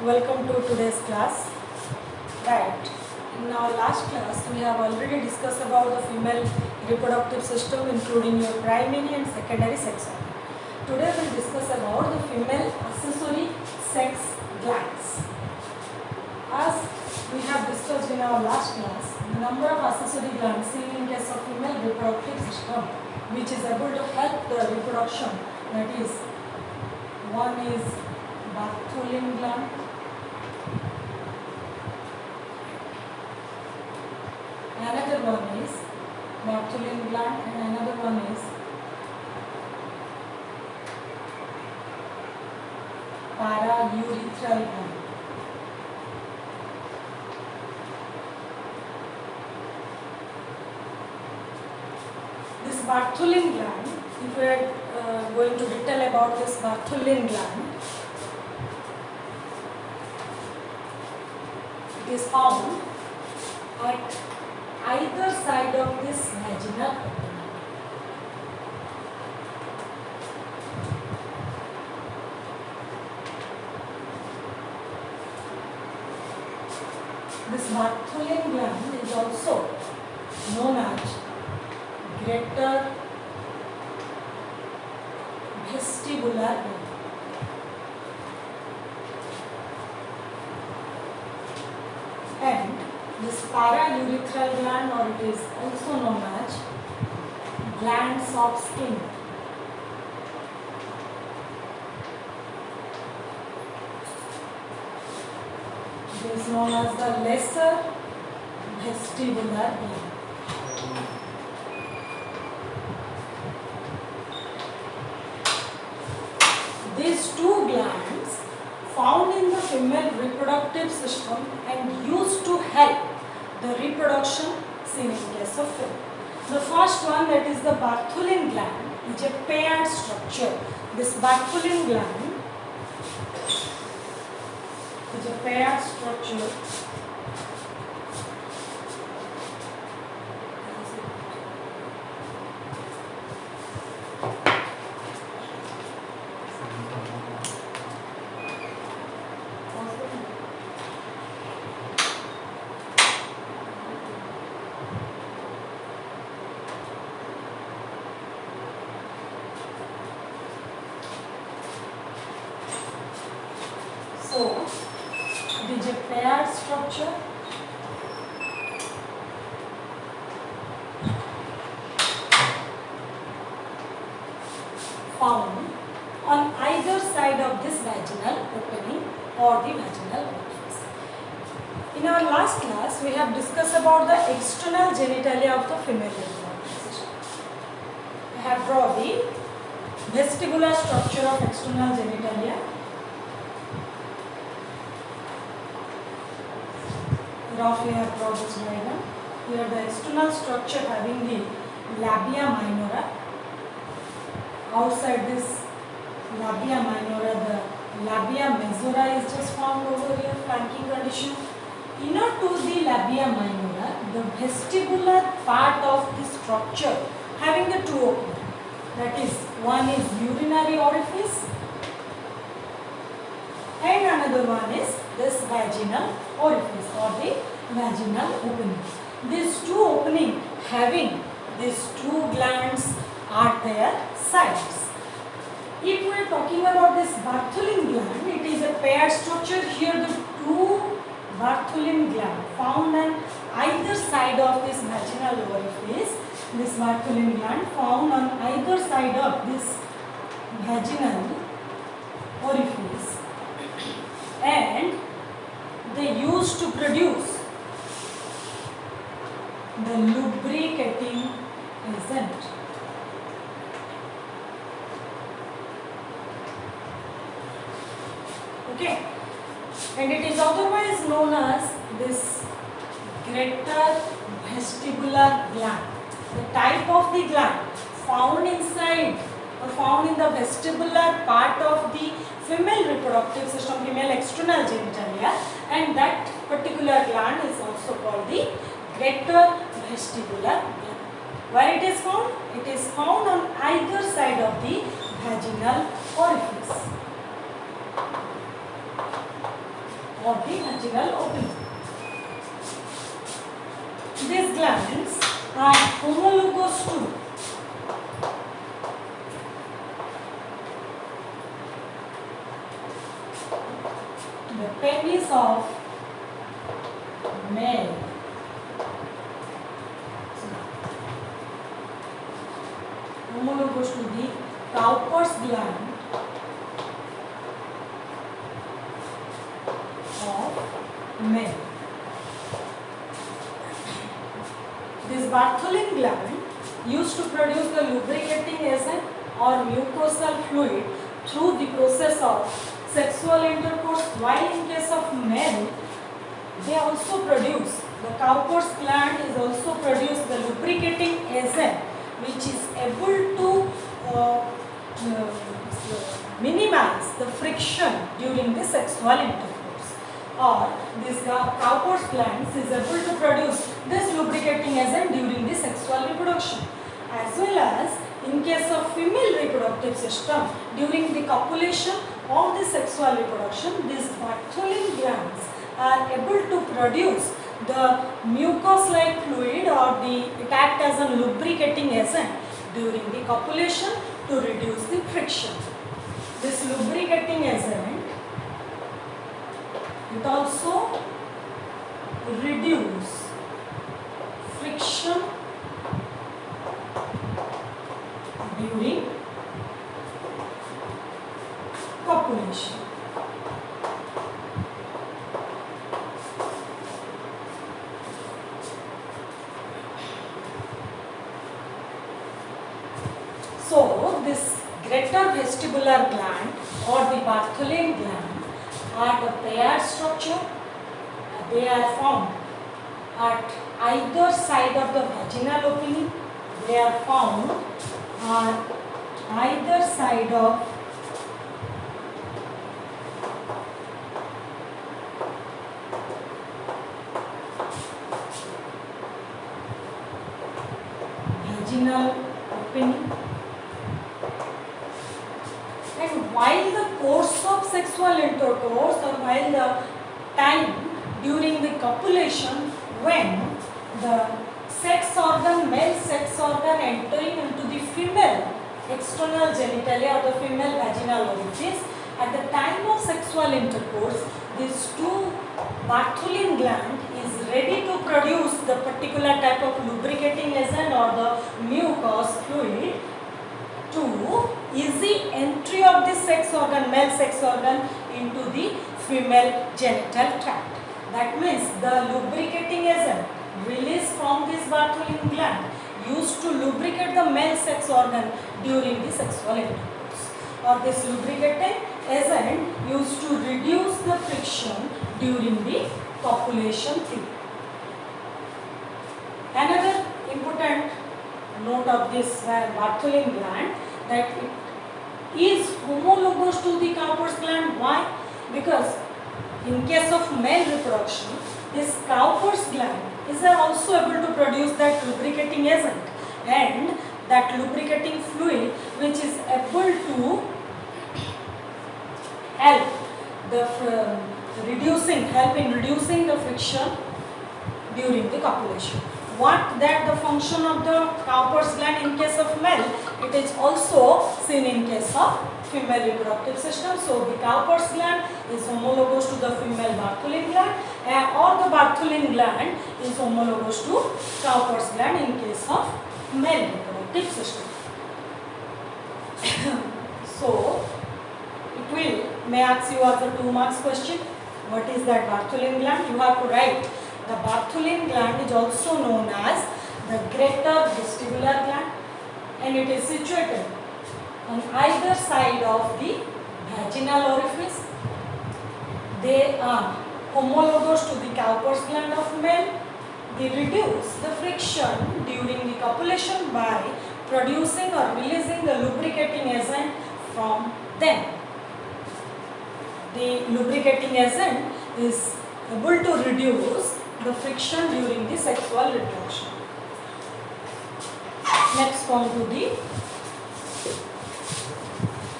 Welcome to today's class. Right. In our last class, we have already discussed about the female reproductive system, including your primary and secondary sex organ. Today, we will discuss about the female accessory sex glands. As we have discussed in our last class, the number of accessory glands seen in case of female reproductive system, which is able to help the reproduction, that is, one is Bartholin gland, another one is Bartholin gland, and another one is paraurethral gland. This Bartholin gland, if we are going to detail about this Bartholin gland, it is found at either side of this vaginal opening. This Bartholin gland is also known as greater vestibular gland. And this paraurethral gland, or it is also known as glands of skin. It is known as the lesser vestibular gland. These two glands found in the female reproductive system and used to help the reproduction seen in case of female. The first one, that is the Bartholin gland, is a paired structure. This Bartholin gland is a paired structure. So, it is a paired structure found on either side of this vaginal opening or the vaginal orifice. In our last class, we have discussed about the external genitalia of the female reproductive system. I have drawn the vestibular structure of external genitalia. Roughly I have drawn this diagram. Here the external structure having the labia minora. Outside this labia minora, the labia majora is just found over here, flanking condition. Inner to the labia minora, the vestibular part of the structure having the two openings. That is, one is urinary orifice and another one is this vaginal orifice or the vaginal opening. These two openings having these two glands at their sides. If we are talking about this Bartholin gland, it is a paired structure. Here the two Bartholin gland found on either side of this vaginal orifice. This Bartholin gland found on either side of this vaginal orifice, and they used to produce the lubricating agent. Okay, and it is otherwise known as this greater vestibular gland. The type of the gland found inside or found in the vestibular part of the female reproductive system, female external genitalia, and that particular gland is also called the greater vestibular gland. Where it is found? It is found on either side of the vaginal orifice. or the vaginal opening. These glands are homologous to the penis of male. Homologous to the Cowper's gland of male. This Bartholin gland used to produce the lubricating agent or mucosal fluid through the process of sexual intercourse, while in case of male, they also produce, the Cowper's gland is also produce the lubricating agent which is able to minimize the friction during the sexual intercourse, or this Cowper's glands is able to produce this lubricating agent during the sexual reproduction, as well as in case of female reproductive system during the copulation or the sexual reproduction. These Bartholin glands are able to produce the mucus-like fluid, or it acts as a lubricating agent during the copulation to reduce the friction. This lubricating agent, it also reduce friction during copulation. So, this greater vestibular gland or the Bartholin gland are the paired structure. They are found at either side of the vaginal opening. They are found on either side of vaginal opening. And while the course of sexual intercourse, or while the time during the copulation, when the sex organ, male sex organ entering into the female external genitalia or the female vaginal orifice, at the time of sexual intercourse, these two Bartholin gland is ready to produce the particular type of lubricating agent or the mucous fluid to easy entry of the sex organ, male sex organ, into the female genital tract. That means the lubricating agent released from this Bartholin gland used to lubricate the male sex organ during the sexual intercourse, or this lubricating agent used to reduce the friction during the copulation period. Another important note of this Bartholin gland, that it is homologous to the Cowper's gland. Why? Because in case of male reproduction, this Cowper's gland is also able to produce that lubricating agent, and that lubricating fluid which is able to help in reducing the friction during the copulation. What that the function of the Cowper's gland in case of male, it is also seen in case of female reproductive system. So the Cowper's gland is homologous to the female Bartholin gland, or the Bartholin gland is homologous to Cowper's gland in case of male reproductive system. So it may ask you as a 2 marks question, what is that Bartholin gland? You have to write. The Bartholin gland is also known as the greater vestibular gland, and it is situated on either side of the vaginal orifice. They are homologous to the Cowper's gland of male. They reduce the friction during the copulation by producing or releasing the lubricating agent from them. The lubricating agent is able to reduce the friction during the sexual reproduction. Next, come to the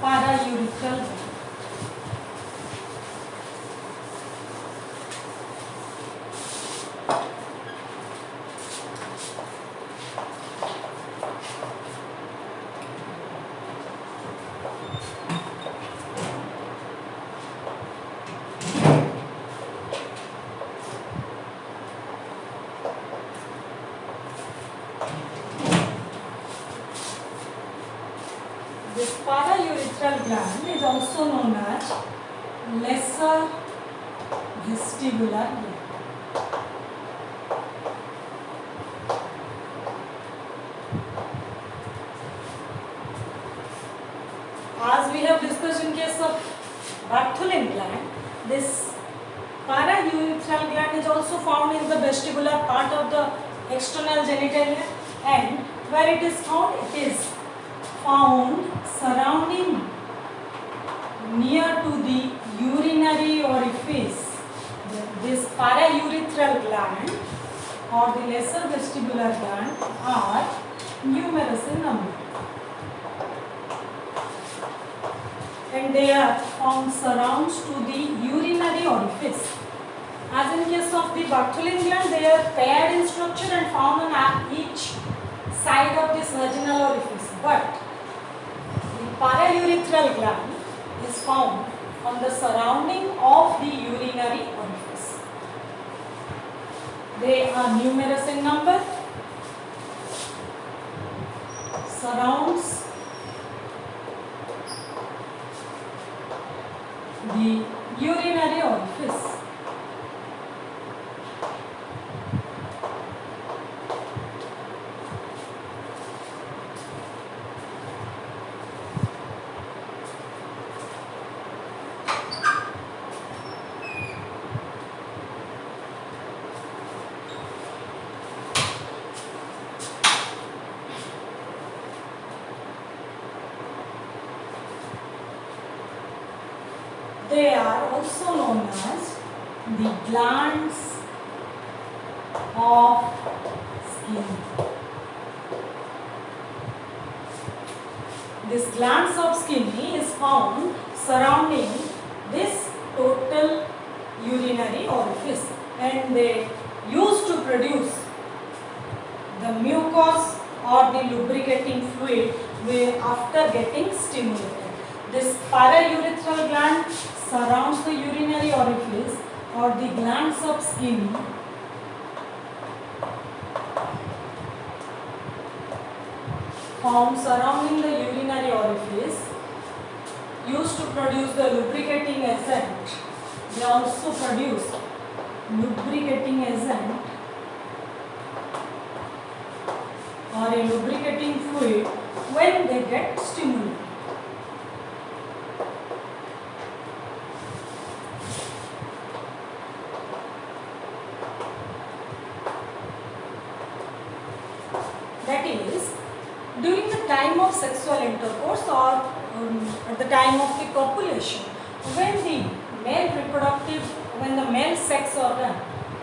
paraurethral gland. lesser vestibular gland. As we have discussed in case of Bartholin gland, this paraurethral gland is also found in the vestibular part of the external genitalia, and where it is found? It is found surrounding near to the urinary orifice. This paraurethral gland or the lesser vestibular gland are numerous in number, and they are found surrounds to the urinary orifice. As in case of the Bartholin gland, they are paired in structure and found on each side of this vaginal orifice. But the paraurethral gland is found on the surrounding of the urinary orifice. They are numerous in number, surrounds the urinary orifice. They are also known as the glands of skin. This glands of skin is found surrounding this total urinary orifice, and they used to produce the mucus or the lubricating fluid after getting stimulated. This paraurethral gland surrounds the urinary orifice or the glands of skin found surrounding the urinary orifice used to produce the lubricating agent. They also produce lubricating agent or a lubricating fluid when they get stimulated. That is, during the time of sexual intercourse or at the time of the copulation, when the male sex organ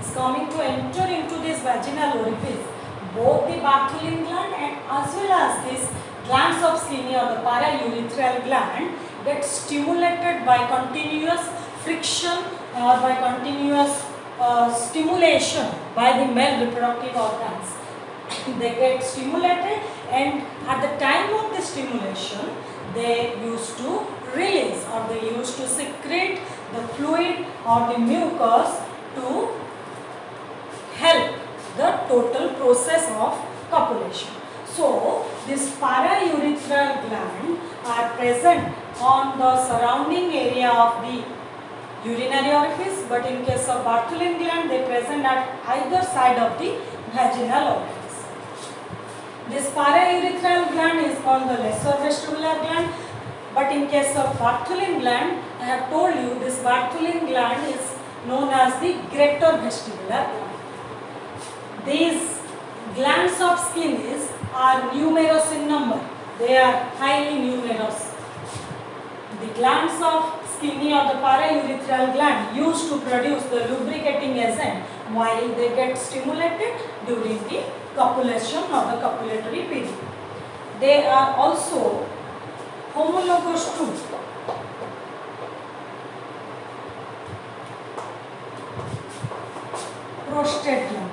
is coming to enter into this vaginal orifice, both the Bartholin gland and as well as this glands of Skinny or the paraurethral gland get stimulated by continuous friction or by continuous stimulation by the male reproductive organs. They get stimulated, and at the time of the stimulation they used to release or they used to secrete the fluid or the mucus to help the total process of copulation. So this paraurethral gland are present on the surrounding area of the urinary orifice, but in case of Bartholin gland they present at either side of the vaginal orifice. This paraurethral gland is called the lesser vestibular gland, but in case of Bartholin gland, I have told you this Bartholin gland is known as the greater vestibular gland. These glands of skin are numerous in number. They are highly numerous. The glands of Skinny or the paraurethral gland used to produce the lubricating agent while they get stimulated during the copulation or the copulatory period. They are also homologous to prostate gland.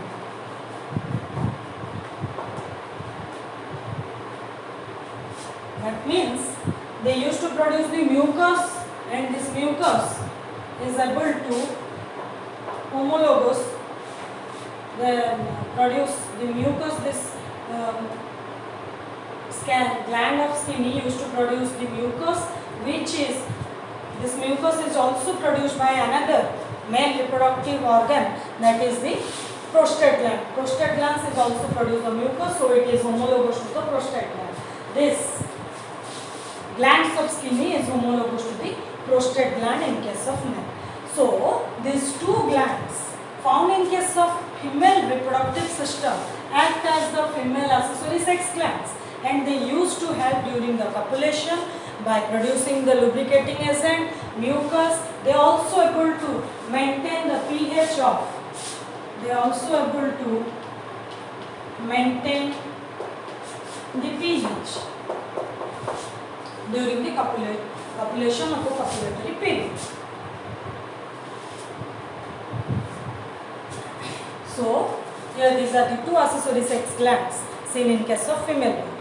That means they used to produce the mucus, and this mucus is able to homologous produce the mucus. This gland of Skinny used to produce the mucus, which is This mucus is also produced by another male reproductive organ, that is the prostate gland. Prostate gland is also produce the mucus, so it is homologous to the prostate gland. This glands of skinny is homologous to the prostate gland in case of men. So these two glands found in case of female reproductive system act as the female accessory sex glands, and they used to help during the copulation by producing the lubricating agent, mucus. They also able to maintain the pH of. They also able to maintain the pH during the copulation of the copulatory period. So here these are the two accessory sex glands seen in case of female.